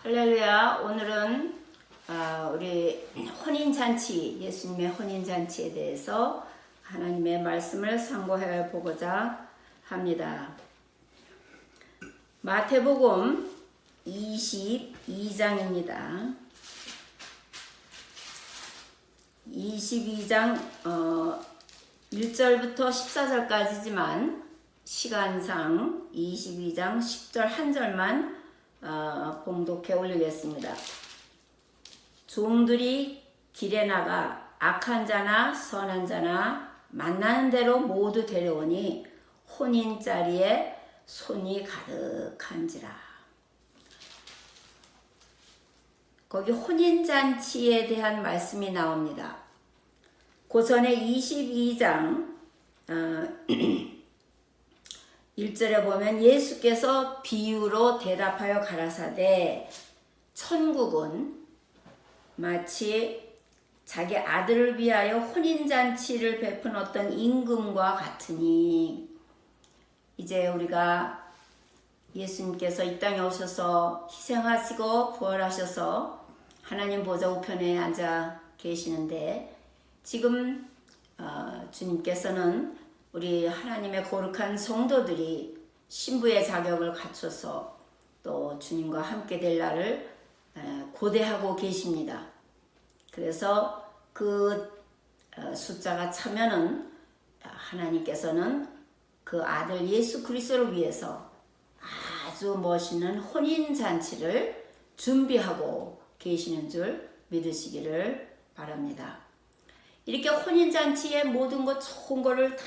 할렐루야. 오늘은 우리 혼인잔치, 예수님의 혼인잔치에 대해서 하나님의 말씀을 상고해 보고자 합니다. 마태복음 22장입니다. 22장 1절부터 14절까지지만 시간상 22장 10절 한 절만 봉독해 올리겠습니다. 종들이 길에 나가 악한 자나 선한 자나 만나는 대로 모두 데려오니 혼인자리에 손이 가득한지라. 거기 혼인잔치에 대한 말씀이 나옵니다. 고전의 22장 1절에 보면 예수께서 비유로 대답하여 가라사대 천국은 마치 자기 아들을 위하여 혼인잔치를 베푼 어떤 임금과 같으니, 이제 우리가 예수님께서 이 땅에 오셔서 희생하시고 부활하셔서 하나님 보좌 우편에 앉아 계시는데, 지금 주님께서는 우리 하나님의 거룩한 성도들이 신부의 자격을 갖춰서 또 주님과 함께 될 날을 고대하고 계십니다. 그래서 그 숫자가 차면은 하나님께서는 그 아들 예수 그리스도를 위해서 아주 멋있는 혼인잔치를 준비하고 계시는 줄 믿으시기를 바랍니다. 이렇게 혼인잔치에 모든 것 좋은 거를 다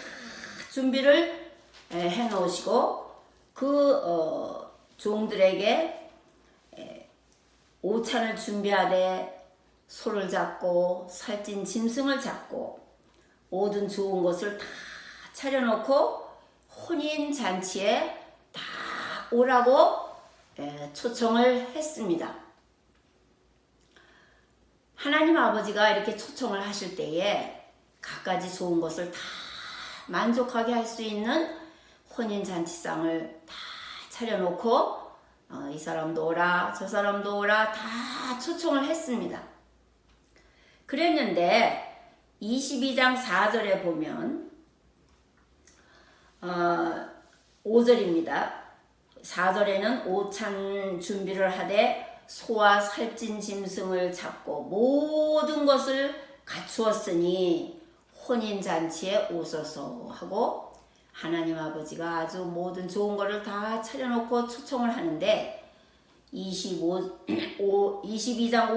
준비를 해 놓으시고 그 종들에게 오찬을 준비하되 소를 잡고 살찐 짐승을 잡고 모든 좋은 것을 다 차려놓고 혼인잔치에 다 오라고 초청을 했습니다. 하나님 아버지가 이렇게 초청을 하실 때에 갖가지 좋은 것을 다 만족하게 할 수 있는 혼인잔치상을 다 차려놓고 이 사람도 오라 저 사람도 오라 다 초청을 했습니다. 그랬는데 22장 4절에 보면 5절입니다. 4절에는 오찬 준비를 하되 소와 살찐 짐승을 잡고 모든 것을 갖추었으니 혼인잔치에 오소서 하고, 하나님 아버지가 아주 모든 좋은 거를 다 차려놓고 초청을 하는데 22장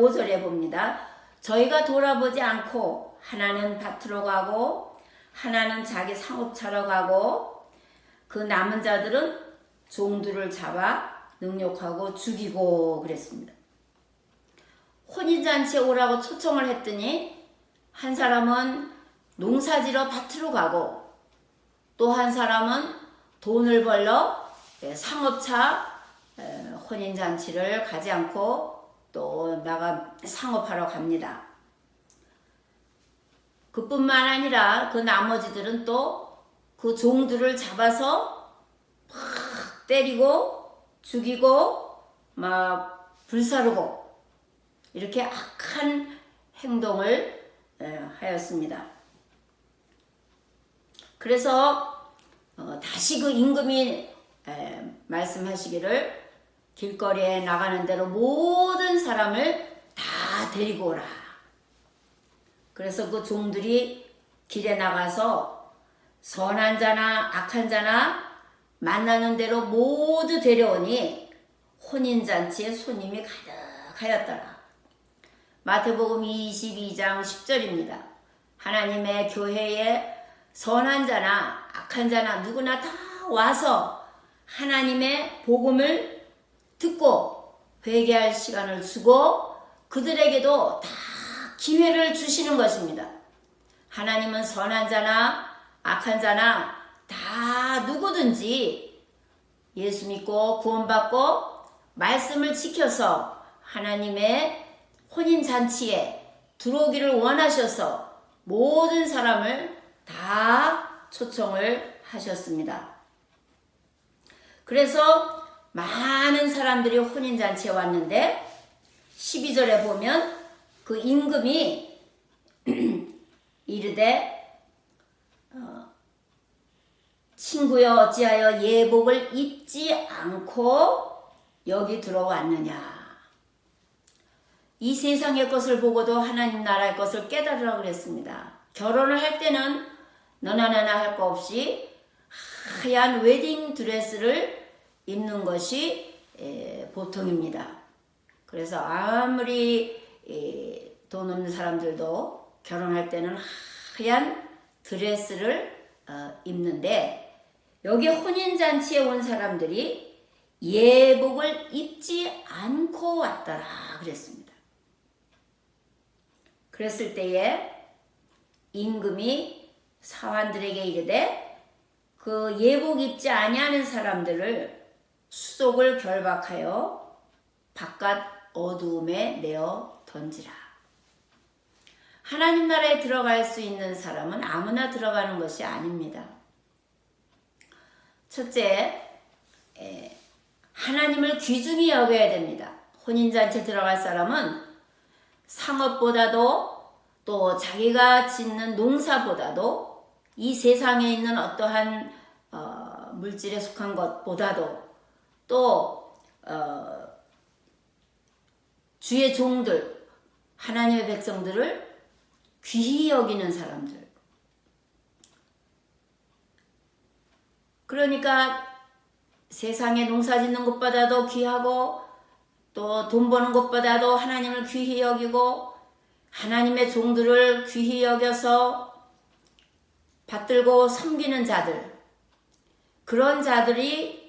5절에 봅니다. 저희가 돌아보지 않고 하나는 밭으로 가고 하나는 자기 상업차로 가고 그 남은 자들은 종들을 잡아 능욕하고 죽이고 그랬습니다. 혼인잔치에 오라고 초청을 했더니 한 사람은 농사지러 밭으로 가고 또 한 사람은 돈을 벌러 상업차 혼인잔치를 가지 않고 또 나가 상업하러 갑니다. 그뿐만 아니라 그 나머지들은 또 그 종들을 잡아서 막 때리고 죽이고 막 불사르고 이렇게 악한 행동을 하였습니다. 그래서 다시 그 임금이 말씀하시기를 길거리에 나가는 대로 모든 사람을 다 데리고 오라. 그래서 그 종들이 길에 나가서 선한 자나 악한 자나 만나는 대로 모두 데려오니 혼인잔치에 손님이 가득하였더라. 마태복음 22장 10절입니다. 하나님의 교회에 선한 자나 악한 자나 누구나 다 와서 하나님의 복음을 듣고 회개할 시간을 주고 그들에게도 다 기회를 주시는 것입니다. 하나님은 선한 자나 악한 자나 다 누구든지 예수 믿고 구원받고 말씀을 지켜서 하나님의 혼인잔치에 들어오기를 원하셔서 모든 사람을 다 초청을 하셨습니다. 그래서 많은 사람들이 혼인잔치에 왔는데 12절에 보면 그 임금이 이르되 친구여 어찌하여 예복을 입지 않고 여기 들어왔느냐. 이 세상의 것을 보고도 하나님 나라의 것을 깨달으라고 그랬습니다. 결혼을 할 때는 너나 나나 할 거 없이 하얀 웨딩 드레스를 입는 것이 보통입니다. 그래서 아무리 돈 없는 사람들도 결혼할 때는 하얀 드레스를 입는데, 여기 혼인잔치에 온 사람들이 예복을 입지 않고 왔더라 그랬습니다. 그랬을 때에 임금이 사환들에게 이르되 그 예복 입지 아니하는 사람들을 수족을 결박하여 바깥 어두움에 내어 던지라. 하나님 나라에 들어갈 수 있는 사람은 아무나 들어가는 것이 아닙니다. 첫째, 하나님을 귀중히 여겨야 됩니다. 혼인잔치에 들어갈 사람은 상업보다도 또 자기가 짓는 농사보다도 이 세상에 있는 어떠한 물질에 속한 것보다도 또 주의 종들, 하나님의 백성들을 귀히 여기는 사람들. 그러니까 세상에 농사 짓는 것보다도 귀하고 또 돈 버는 것보다도 하나님을 귀히 여기고 하나님의 종들을 귀히 여겨서 받들고 섬기는 자들, 그런 자들이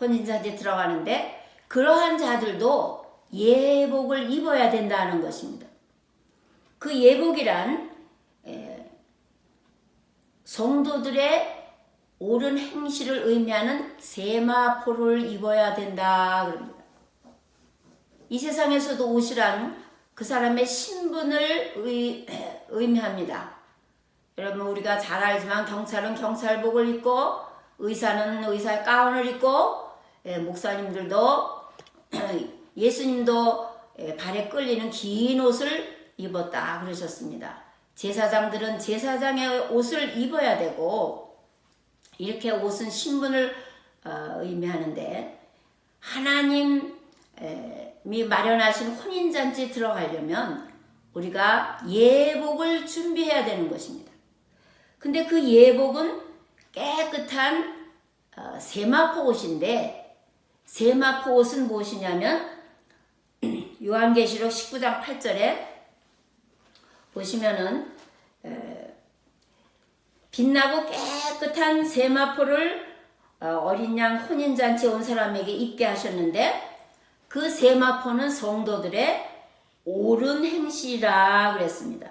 혼인잔치에 들어가는데 그러한 자들도 예복을 입어야 된다는 것입니다. 그 예복이란 성도들의 옳은 행실을 의미하는 세마포를 입어야 된다 그럽니다. 이 세상에서도 옷이란 그 사람의 신분을 의미합니다. 여러분, 우리가 잘 알지만 경찰은 경찰복을 입고 의사는 의사의 가운을 입고 목사님들도 예수님도 발에 끌리는 긴 옷을 입었다 그러셨습니다. 제사장들은 제사장의 옷을 입어야 되고, 이렇게 옷은 신분을 의미하는데, 하나님이 마련하신 혼인잔치에 들어가려면 우리가 예복을 준비해야 되는 것입니다. 근데 그 예복은 깨끗한 세마포 옷인데, 세마포 옷은 무엇이냐면 요한계시록 19장 8절에 보시면은 빛나고 깨끗한 세마포를 어린 양 혼인잔치에 온 사람에게 입게 하셨는데, 그 세마포는 성도들의 옳은 행실이라 그랬습니다.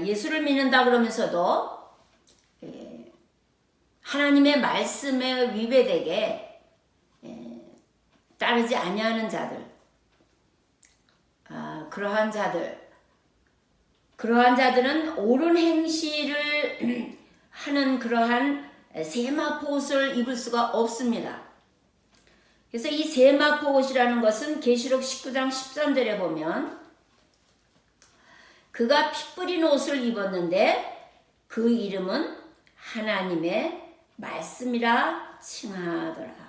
예수를 믿는다 그러면서도 하나님의 말씀에 위배되게 따르지 아니하는 자들, 그러한 자들은 옳은 행실을 하는 그러한 세마포 옷을 입을 수가 없습니다. 그래서 이 세마포 옷이라는 것은 계시록 19장 13절에 보면 그가 피 뿌린 옷을 입었는데 그 이름은 하나님의 말씀이라 칭하더라.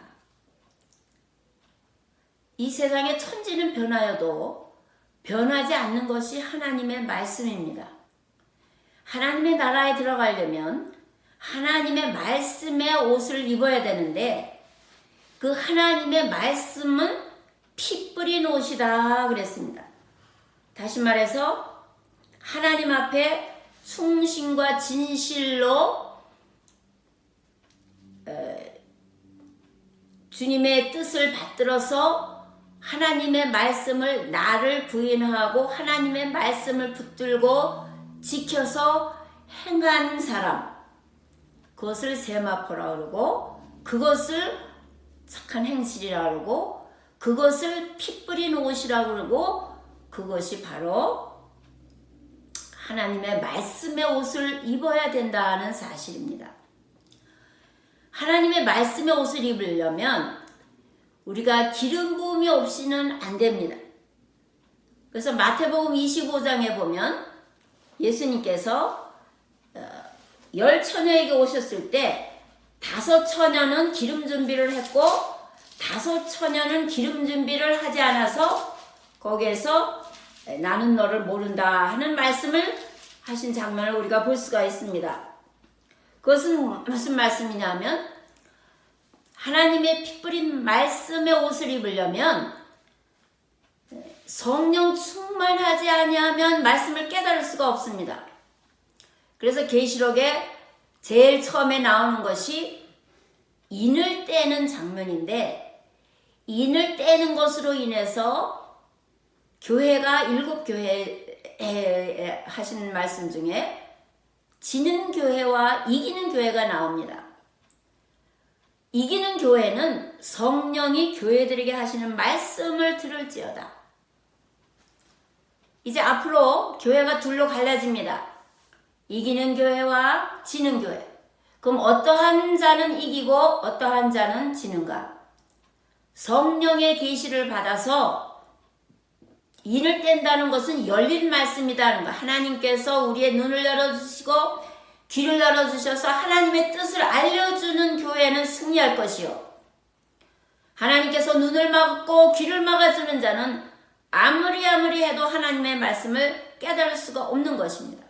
이 세상의 천지는 변하여도 변하지 않는 것이 하나님의 말씀입니다. 하나님의 나라에 들어가려면 하나님의 말씀의 옷을 입어야 되는데, 그 하나님의 말씀은 피 뿌린 옷이다 그랬습니다. 다시 말해서 하나님 앞에 충신과 진실로 주님의 뜻을 받들어서 하나님의 말씀을 나를 부인하고 하나님의 말씀을 붙들고 지켜서 행한 사람, 그것을 세마포라고 그러고, 그것을 착한 행실이라고 그러고, 그것을 피 뿌린 옷이라고 그러고, 그것이 바로 하나님의 말씀의 옷을 입어야 된다는 사실입니다. 하나님의 말씀의 옷을 입으려면 우리가 기름 부음이 없이는 안 됩니다. 그래서 마태복음 25장에 보면 예수님께서 10처녀에게 오셨을 때 5처녀는 기름 준비를 했고 5처녀는 기름 준비를 하지 않아서 거기에서 나는 너를 모른다 하는 말씀을 하신 장면을 우리가 볼 수가 있습니다. 그것은 무슨 말씀이냐면 하나님의 피 뿌린 말씀의 옷을 입으려면 성령 충만하지 아니하면 말씀을 깨달을 수가 없습니다. 그래서 계시록에 제일 처음에 나오는 것이 인을 떼는 장면인데 인을 떼는 것으로 인해서 교회가 7교회 하신 말씀 중에 지는 교회와 이기는 교회가 나옵니다. 이기는 교회는 성령이 교회들에게 하시는 말씀을 들을지어다. 이제 앞으로 교회가 둘로 갈라집니다. 이기는 교회와 지는 교회. 그럼 어떠한 자는 이기고 어떠한 자는 지는가? 성령의 계시를 받아서 인을 뗀다는 것은 열린 말씀이라는 거. 하나님께서 우리의 눈을 열어주시고 귀를 열어주셔서 하나님의 뜻을 알려주는 교회는 승리할 것이요. 하나님께서 눈을 막고 귀를 막아주는 자는 아무리 해도 하나님의 말씀을 깨달을 수가 없는 것입니다.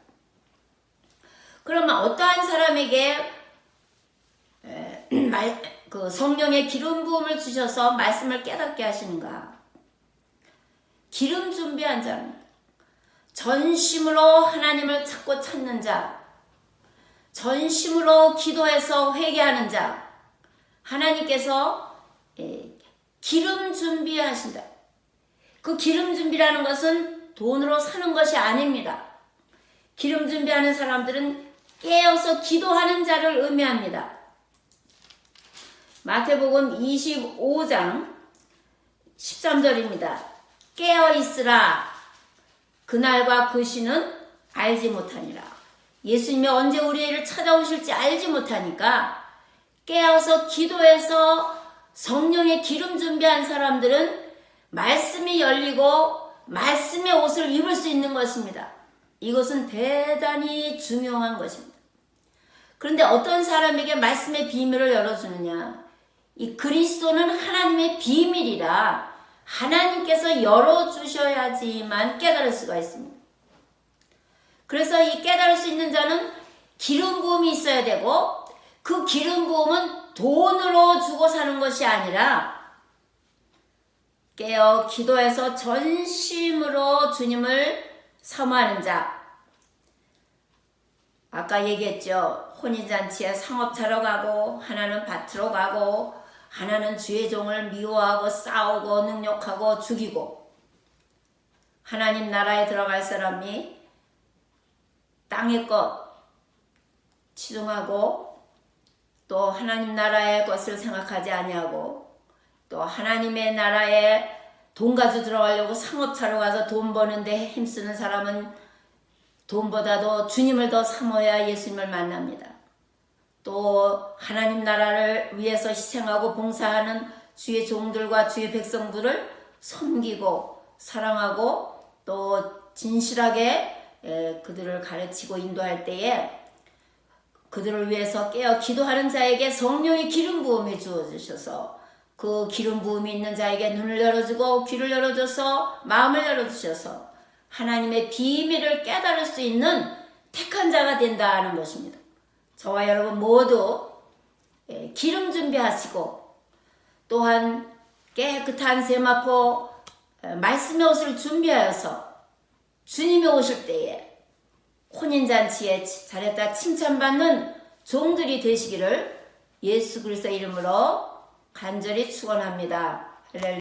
그러면 어떠한 사람에게 성령의 기름 부음을 주셔서 말씀을 깨닫게 하시는가? 기름 준비한 자는 전심으로 하나님을 찾고 찾는 자, 전심으로 기도해서 회개하는 자, 하나님께서 기름 준비하신다. 그 기름 준비라는 것은 돈으로 사는 것이 아닙니다. 기름 준비하는 사람들은 깨어서 기도하는 자를 의미합니다. 마태복음 25장 13절입니다. 깨어 있으라. 그날과 그 시는 알지 못하니라. 예수님이 언제 우리를 찾아오실지 알지 못하니까 깨어서 기도해서 성령의 기름 준비한 사람들은 말씀이 열리고 말씀의 옷을 입을 수 있는 것입니다. 이것은 대단히 중요한 것입니다. 그런데 어떤 사람에게 말씀의 비밀을 열어주느냐? 이 그리스도는 하나님의 비밀이라 하나님께서 열어주셔야지만 깨달을 수가 있습니다. 그래서 이 깨달을 수 있는 자는 기름 부음이 있어야 되고 그 기름 부음은 돈으로 주고 사는 것이 아니라 깨어 기도해서 전심으로 주님을 사모하는 자. 아까 얘기했죠. 혼인잔치에 상업차로 가고 하나는 밭으로 가고 하나는 주의 종을 미워하고 싸우고 능욕하고 죽이고 하나님 나라에 들어갈 사람이 땅의 것 치중하고 또 하나님 나라의 것을 생각하지 아니하고 또 하나님의 나라에 돈 가지고 들어가려고 상업차로 가서 돈 버는데 힘쓰는 사람은 돈보다도 주님을 더 사모해야 예수님을 만납니다. 또 하나님 나라를 위해서 희생하고 봉사하는 주의 종들과 주의 백성들을 섬기고 사랑하고 또 진실하게 그들을 가르치고 인도할 때에 그들을 위해서 깨어 기도하는 자에게 성령의 기름 부음이 주어주셔서 그 기름 부음이 있는 자에게 눈을 열어주고 귀를 열어줘서 마음을 열어주셔서 하나님의 비밀을 깨달을 수 있는 택한 자가 된다는 것입니다. 저와 여러분 모두 기름 준비하시고 또한 깨끗한 세마포 말씀의 옷을 준비하여서 주님이 오실 때에 혼인잔치에 잘했다 칭찬받는 종들이 되시기를 예수 그리스도의 이름으로 간절히 축원합니다.